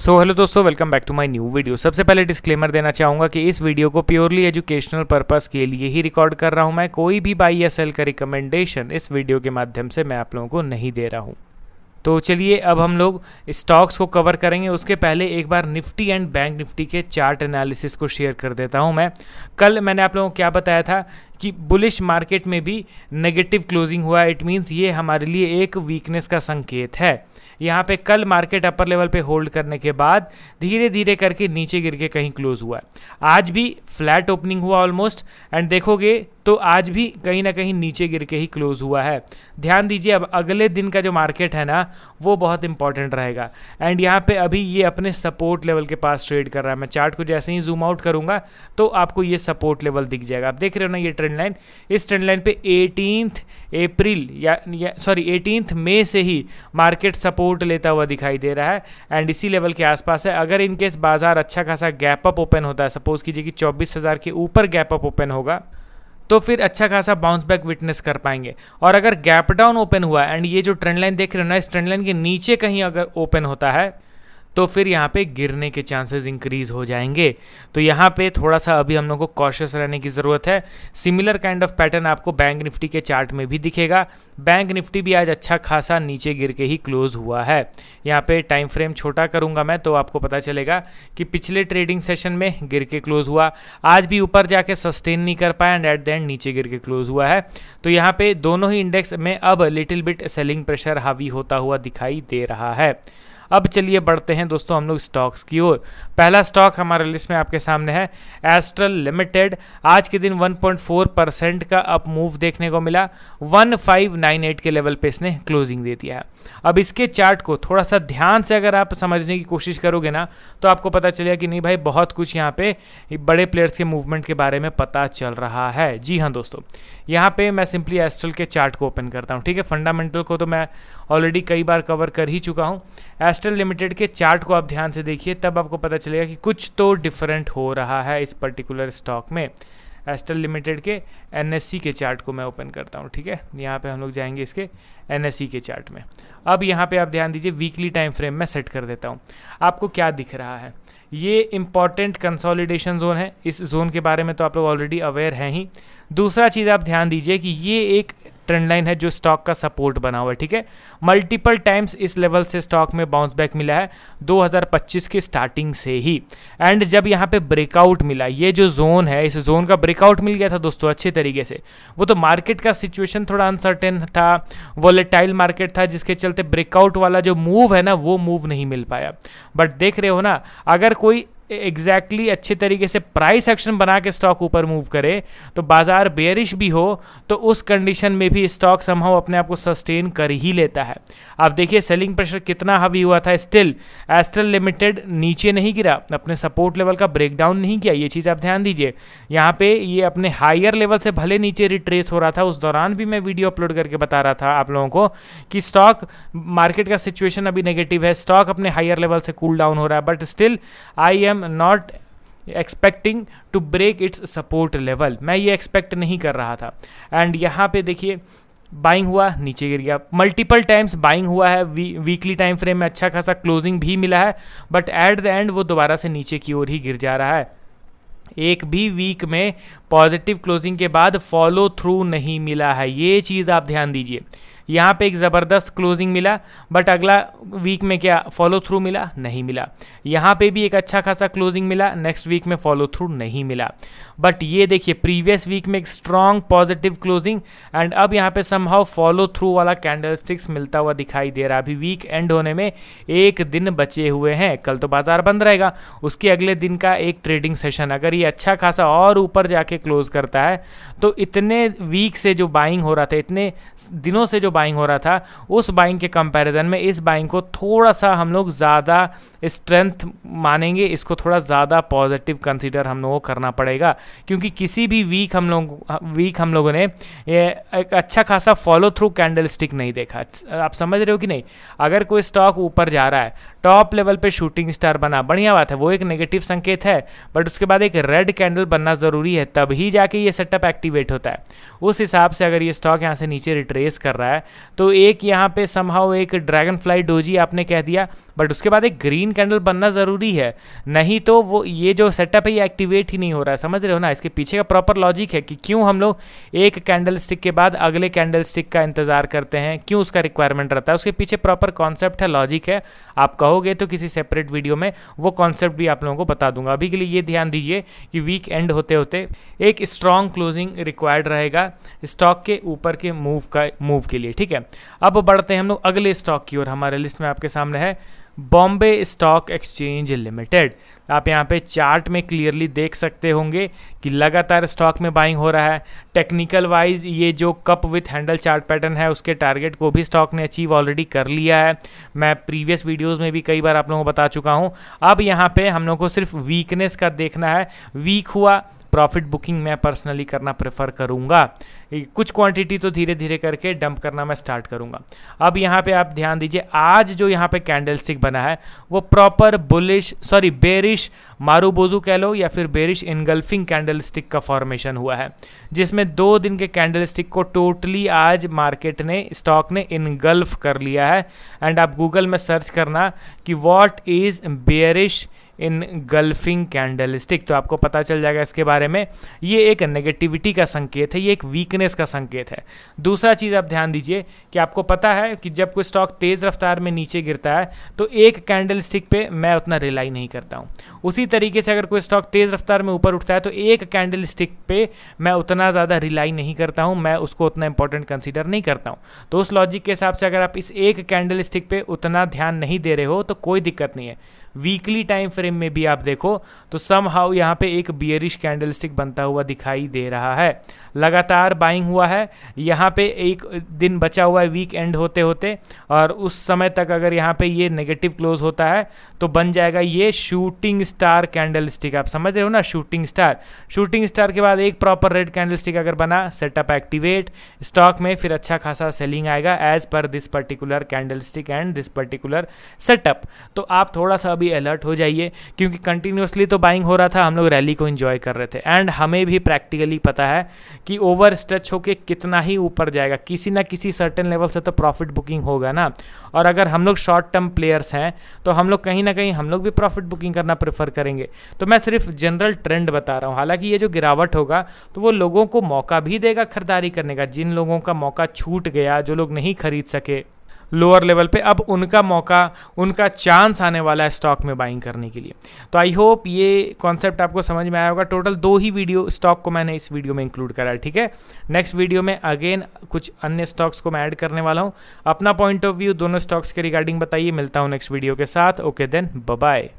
Hello दोस्तों, welcome back to my new video. सबसे पहले डिस्क्लेमर देना चाहूँगा कि इस वीडियो को प्योरली एजुकेशनल पर्पस के लिए ही रिकॉर्ड कर रहा हूँ। मैं कोई भी बाई या सेल का रिकमेंडेशन इस वीडियो के माध्यम से मैं आप लोगों को नहीं दे रहा हूँ। तो चलिए अब हम लोग स्टॉक्स को कवर करेंगे। उसके पहले एक बार निफ्टी एंड बैंक निफ्टी के चार्ट एनालिसिस को शेयर कर देता हूँ। कल मैंने आप लोगों को क्या बताया था कि बुलिश मार्केट में भी नेगेटिव क्लोजिंग हुआ। इट मीन्स ये हमारे लिए एक वीकनेस का संकेत है। यहाँ पे कल मार्केट अपर लेवल पे होल्ड करने के बाद धीरे धीरे करके नीचे गिर के कहीं क्लोज हुआ है। आज भी फ्लैट ओपनिंग हुआ ऑलमोस्ट, एंड देखोगे तो आज भी कहीं ना कहीं नीचे गिर के ही क्लोज हुआ है। ध्यान दीजिए, अब अगले दिन का जो मार्केट है ना वो बहुत इंपॉर्टेंट रहेगा। एंड यहाँ पे अभी ये अपने सपोर्ट लेवल के पास ट्रेड कर रहा है। मैं चार्ट को जैसे ही जूम आउट करूँगा तो आपको ये सपोर्ट लेवल दिख जाएगा। आप देख रहे हो ना ये ट्रेंड लाइन, इस ट्रेंड लाइन पे 18 मई से ही मार्केट सपोर्ट लेता हुआ दिखाई दे रहा है एंड इसी लेवल के आसपास है। अगर इनकेस बाजार अच्छा खासा गैप अप ओपन होता है, सपोज कीजिए कि 24,000 के ऊपर गैप अप ओपन होगा, तो फिर अच्छा खासा बाउंस बैक विटनेस कर पाएंगे। और अगर गैप डाउन ओपन हुआ एंड ये जो ट्रेंड लाइन देख रहे हो ना, इस ट्रेंड लाइन के नीचे कहीं अगर ओपन होता है तो फिर यहाँ पे गिरने के चांसेस इंक्रीज हो जाएंगे। तो यहाँ पे थोड़ा सा अभी हम लोग को कॉशियस रहने की ज़रूरत है। सिमिलर काइंड ऑफ पैटर्न आपको बैंक निफ्टी के चार्ट में भी दिखेगा। बैंक निफ्टी भी आज अच्छा खासा नीचे गिर के ही क्लोज हुआ है। यहाँ पे टाइम फ्रेम छोटा करूँगा मैं तो आपको पता चलेगा कि पिछले ट्रेडिंग सेशन में गिर के क्लोज हुआ, आज भी ऊपर जाके सस्टेन नहीं कर पाया एंड एट द एंड नीचे गिर के क्लोज हुआ है। तो यहाँ पे दोनों ही इंडेक्स में अब लिटिल बिट सेलिंग प्रेशर हावी होता हुआ दिखाई दे रहा है। अब चलिए बढ़ते हैं दोस्तों हम लोग स्टॉक्स की ओर। पहला स्टॉक हमारे लिस्ट में आपके सामने है एस्ट्रल लिमिटेड। आज के दिन 1.4% का अप मूव देखने को मिला। 1598 के लेवल पे इसने क्लोजिंग दे दिया है। अब इसके चार्ट को थोड़ा सा ध्यान से अगर आप समझने की कोशिश करोगे ना तो आपको पता चलेगा कि नहीं भाई, बहुत कुछ यहाँ पे बड़े प्लेयर्स के मूवमेंट के बारे में पता चल रहा है। जी हाँ दोस्तों, यहाँ पे मैं सिंपली एस्ट्रल के चार्ट को ओपन करता हूँ। ठीक है, फंडामेंटल को तो मैं ऑलरेडी कई बार कवर कर ही चुका हूँ। एस्ट्रल लिमिटेड के चार्ट को आप ध्यान से देखिए, तब आपको पता चलेगा कि कुछ तो डिफरेंट हो रहा है इस पर्टिकुलर स्टॉक में। एस्ट्रल लिमिटेड के एनएससी के चार्ट को मैं ओपन करता हूँ। ठीक है, यहाँ पे हम लोग जाएंगे इसके एनएससी के चार्ट में। अब यहाँ पे आप ध्यान दीजिए, वीकली टाइम फ्रेम में सेट कर देता हूँ। आपको क्या दिख रहा है, ये इंपॉर्टेंट कंसोलिडेशन जोन है। इस जोन के बारे में तो आप लोग ऑलरेडी अवेयर हैं ही। दूसरा चीज़ आप ध्यान दीजिए कि ये एक ट्रेंड लाइन है जो स्टॉक का सपोर्ट बना हुआ है। ठीक है, मल्टीपल टाइम्स इस लेवल से स्टॉक में बाउंस बैक मिला है 2025 के स्टार्टिंग से ही। एंड जब यहाँ पे ब्रेकआउट मिला, ये जो जोन है, इस जोन का ब्रेकआउट मिल गया था दोस्तों अच्छे तरीके से। वो तो मार्केट का सिचुएशन थोड़ा अनसर्टेन था, वोलेटाइल मार्केट था, जिसके चलते ब्रेकआउट वाला जो मूव है ना वो मूव नहीं मिल पाया। बट देख रहे हो ना, अगर कोई एग्जैक्टली अच्छे तरीके से प्राइस एक्शन बना के स्टॉक ऊपर मूव करे तो बाजार बेयरिश भी हो तो उस कंडीशन में भी स्टॉक समहाउ अपने आप को सस्टेन कर ही लेता है। आप देखिए सेलिंग प्रेशर कितना हावी हुआ था, स्टिल एस्ट्रल लिमिटेड नीचे नहीं गिरा, अपने सपोर्ट लेवल का ब्रेकडाउन नहीं किया। ये चीज़ आप ध्यान दीजिए। यहाँ पे ये अपने हायर लेवल से भले नीचे रिट्रेस हो रहा था, उस दौरान भी मैं वीडियो अपलोड करके बता रहा था आप लोगों को कि स्टॉक मार्केट का सिचुएशन अभी नेगेटिव है, स्टॉक अपने हायर लेवल से कूल डाउन हो रहा है, but still I am not expecting to break its support level. मैं ये एक्सपेक्ट नहीं कर रहा था। एंड यहाँ पे देखिए बाइंग हुआ, नीचे गिर गया। मल्टीपल टाइम्स बाइंग हुआ है, वीकली टाइम फ्रेम में अच्छा खासा क्लोजिंग भी मिला है, बट एट द एंड वो दोबारा से नीचे की ओर ही गिर जा रहा है। एक भी वीक में पॉजिटिव क्लोजिंग के बाद फॉलो थ्रू नहीं मिला है, ये चीज़ आप ध्यान दीजिए। यहाँ पे एक ज़बरदस्त क्लोजिंग मिला, बट अगला वीक में क्या फॉलो थ्रू मिला? नहीं मिला। यहाँ पे भी एक अच्छा खासा क्लोजिंग मिला, नेक्स्ट वीक में फॉलो थ्रू नहीं मिला। बट ये देखिए प्रीवियस वीक में एक स्ट्रॉन्ग पॉजिटिव क्लोजिंग एंड अब यहाँ पे समहाउ फॉलो थ्रू वाला कैंडलस्टिक्स मिलता हुआ दिखाई दे रहा है। अभी वीक एंड होने में एक दिन बचे हुए हैं, कल तो बाजार बंद रहेगा, उसके अगले दिन का एक ट्रेडिंग सेशन। अगर ये अच्छा खासा और ऊपर जाके क्लोज करता है तो इतने वीक से जो बाइंग हो रहा था, इतने दिनों से जो बाइंग हो रहा था, उस बाइंग के कंपैरिजन में इस बाइंग को थोड़ा सा हम लोग ज़्यादा स्ट्रेंथ मानेंगे, इसको थोड़ा ज़्यादा पॉजिटिव कंसीडर हम लोगों को करना पड़ेगा। क्योंकि किसी भी वीक हम लोगों ने एक अच्छा खासा फॉलो थ्रू कैंडल स्टिक नहीं देखा। आप समझ रहे हो कि नहीं? अगर कोई स्टॉक ऊपर जा रहा है, टॉप लेवल पे शूटिंग स्टार बना, बढ़िया बात है, वो एक नेगेटिव संकेत है, बट उसके बाद एक रेड कैंडल बनना ज़रूरी है, तभी जाके ये सेटअप एक्टिवेट होता है। उस हिसाब से अगर ये स्टॉक यहाँ से नीचे रिट्रेस कर रहा है है, तो एक यहाँ पे समहाउ एक ड्रैगन फ्लाई डोजी आपने कह दिया, बट उसके बाद एक ग्रीन कैंडल बनना ज़रूरी है, नहीं तो वो ये जो सेटअप है ये एक्टिवेट ही नहीं हो रहा है। समझ रहे हो ना, इसके पीछे का प्रॉपर लॉजिक है कि क्यों हम लोग एक कैंडल स्टिक के बाद अगले कैंडल स्टिक का इंतजार करते हैं, क्यों उसका रिक्वायरमेंट रहता है, उसके पीछे प्रॉपर कॉन्सेप्ट है, लॉजिक है। आप कहोगे तो किसी सेपरेट वीडियो में वो कॉन्सेप्ट भी आप लोगों को बता दूंगा। अभी के लिए ये ध्यान दीजिए कि वीक एंड होते होते एक स्ट्रॉन्ग क्लोजिंग रिक्वायर्ड रहेगा स्टॉक के ऊपर के मूव के लिए, ठीक है। अब बढ़ते हैं हम लोग अगले स्टॉक की ओर। हमारे लिस्ट में आपके सामने है बॉम्बे स्टॉक एक्सचेंज लिमिटेड। आप यहाँ पे चार्ट में क्लियरली देख सकते होंगे कि लगातार स्टॉक में बाइंग हो रहा है। टेक्निकल वाइज ये जो cup with handle chart pattern है उसके टारगेट को भी स्टॉक ने अचीव ऑलरेडी कर लिया है। मैं प्रीवियस वीडियोस में भी कई बार आप लोगों को बता चुका हूँ। अब यहाँ पे हम लोग को सिर्फ वीकनेस का देखना है। वीक हुआ प्रॉफिट बुकिंग मैं पर्सनली करना प्रेफर करूँगा। कुछ क्वांटिटी तो धीरे धीरे करके डंप करना मैं स्टार्ट करूँगा। अब यहाँ पे आप ध्यान दीजिए, आज जो यहाँ पे कैंडलस्टिक बना है वो प्रॉपर बेरिश मारूबोजू कह लो या फिर बेरिश इनगल्फिंग कैंडलस्टिक का फॉर्मेशन हुआ है, जिसमें 2 दिन के कैंडलस्टिक को टोटली आज मार्केट ने स्टॉक ने इनगल्फ कर लिया है। एंड आप गूगल में सर्च करना कि what is bearish engulfing candlestick, तो आपको पता चल जाएगा इसके बारे में। ये एक नेगेटिविटी का संकेत है, ये एक वीकनेस का संकेत है। दूसरा चीज़ आप ध्यान दीजिए कि आपको पता है कि जब कोई स्टॉक तेज़ रफ्तार में नीचे गिरता है तो एक कैंडलस्टिक पे मैं उतना रिलाई नहीं करता हूँ। उसी तरीके से अगर कोई स्टॉक तेज़ रफ्तार में ऊपर उठता है तो एक कैंडलस्टिक पे मैं उतना ज़्यादा रिलाई नहीं करता हूँ, मैं उसको उतना इंपॉर्टेंट कंसीडर नहीं करता हूँ। तो उस लॉजिक के हिसाब से अगर आप इस एक कैंडलस्टिक पे उतना ध्यान नहीं दे रहे हो तो कोई दिक्कत नहीं है। वीकली टाइम फ्रेम में भी आप देखो तो समहाउ यहाँ पे एक बियरिश कैंडलस्टिक बनता हुआ दिखाई दे रहा है। लगातार बाइंग हुआ है, यहाँ पे एक दिन बचा हुआ है वीक एंड होते होते, और उस समय तक अगर यहाँ पे ये नेगेटिव क्लोज होता है तो बन जाएगा ये शूटिंग स्टार कैंडलस्टिक। आप समझ रहे हो ना, शूटिंग स्टार के बाद एक प्रॉपर रेड कैंडलस्टिक अगर बना, सेटअप एक्टिवेट, स्टॉक में फिर अच्छा खासा सेलिंग आएगा as per this particular candlestick and this particular setup. तो आप थोड़ा सा भी अलर्ट हो जाइए, क्योंकि कंटिन्यूअसली तो बाइंग हो रहा था, हम लोग रैली को एंजॉय कर रहे थे एंड हमें भी प्रैक्टिकली पता है कि ओवर स्ट्रेच होके कितना ही ऊपर जाएगा, किसी ना किसी सर्टेन लेवल से तो प्रॉफिट बुकिंग होगा ना। और अगर हम लोग शॉर्ट टर्म प्लेयर्स हैं तो हम लोग कहीं ना कहीं हम लोग भी प्रॉफिट बुकिंग करना प्रेफर करेंगे। तो मैं सिर्फ जनरल ट्रेंड बता रहा हूँ। हालांकि ये जो गिरावट होगा तो वो लोगों को मौका भी देगा खरीदारी करने का। जिन लोगों का मौका छूट गया, जो लोग नहीं खरीद सके लोअर लेवल पे, अब उनका मौका, उनका चांस आने वाला है स्टॉक में बाइंग करने के लिए। तो आई होप ये कॉन्सेप्ट आपको समझ में आया होगा। टोटल 2 ही वीडियो स्टॉक को मैंने इस वीडियो में इंक्लूड करा है, ठीक है। नेक्स्ट वीडियो में अगेन कुछ अन्य स्टॉक्स को मैं ऐड करने वाला हूँ। अपना पॉइंट ऑफ व्यू दोनों स्टॉक्स के रिगार्डिंग बताइए। मिलता हूँ नेक्स्ट वीडियो के साथ। Okay then, bye bye.